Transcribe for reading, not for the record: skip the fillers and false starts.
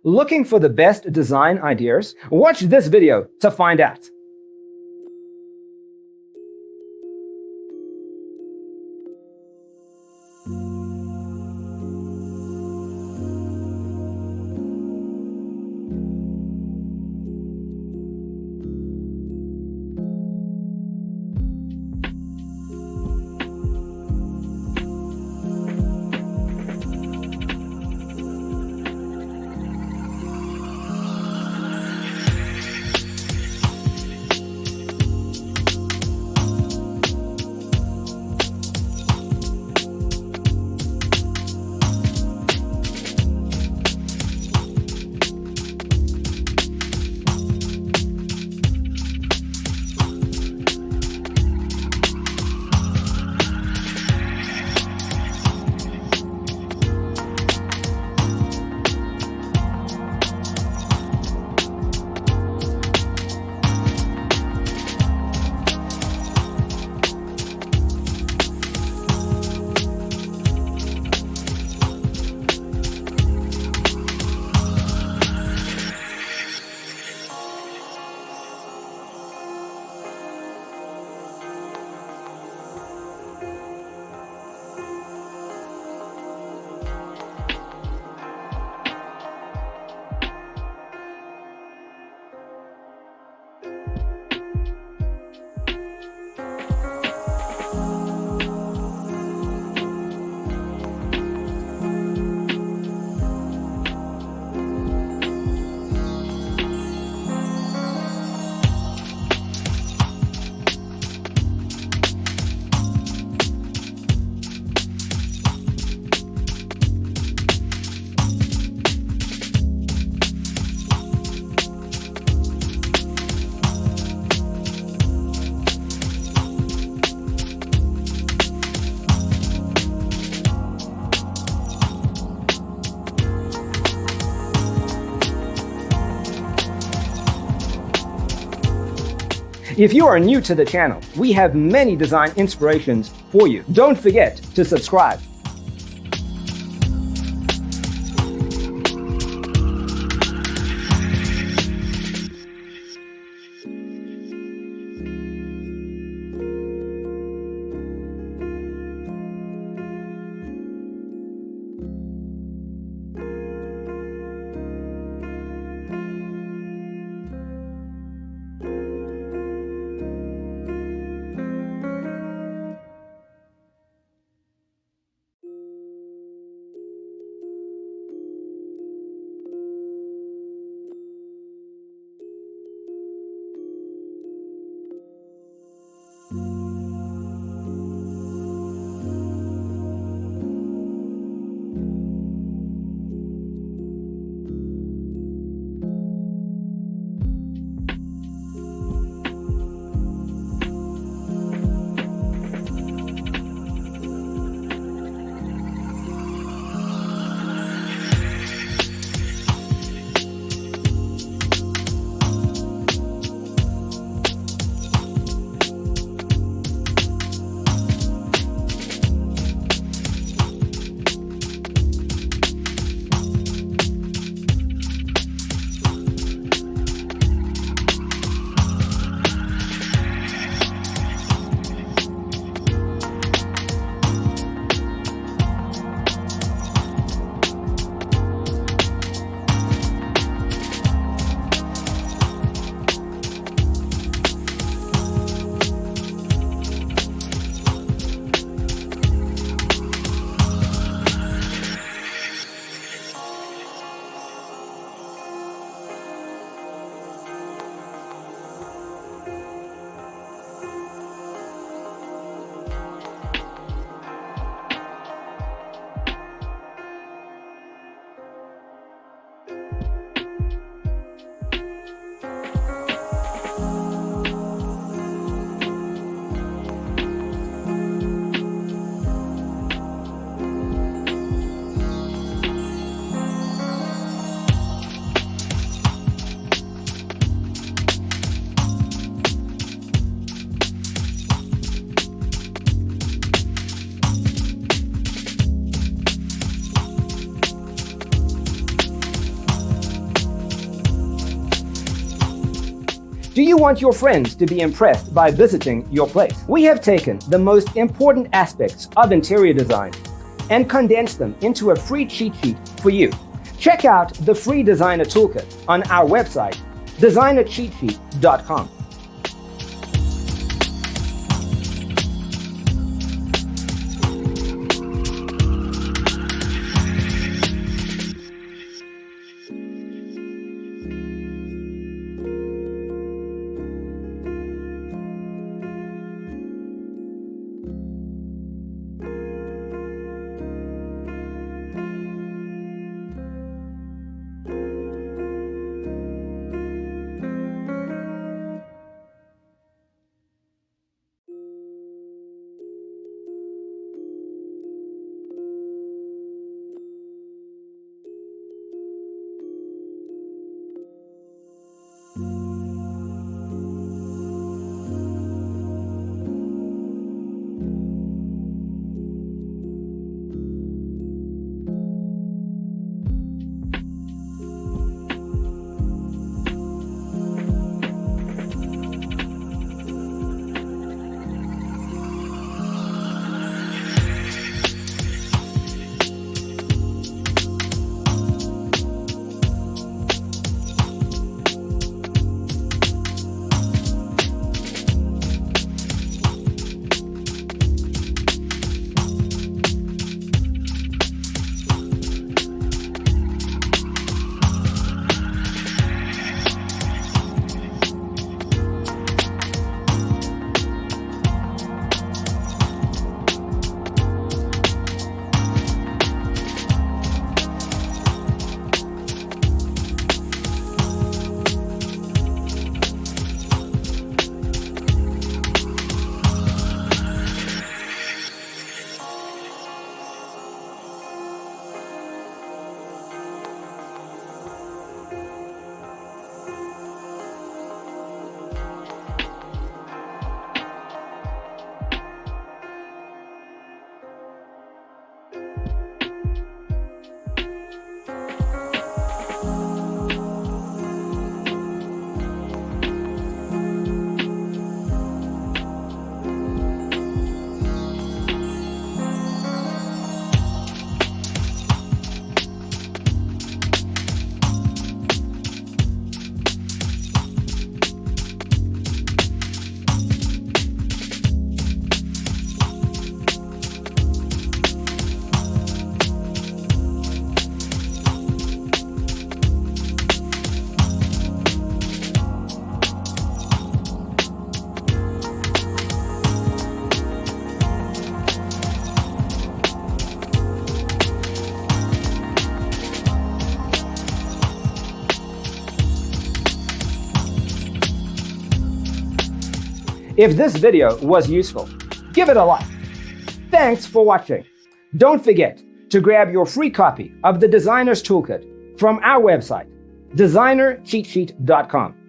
Looking for the best design ideas? Watch this video to find out. If you are new to the channel, we have many design inspirations for you. Don't forget to subscribe. Do you want your friends to be impressed by visiting your place? We have taken the most important aspects of interior design and condensed them into a free cheat sheet for you. Check out the free designer toolkit on our website, designercheatsheet.com. If this video was useful, give it a like. Thanks for watching. Don't forget to grab your free copy of the Designer's Toolkit from our website, designercheatsheet.com.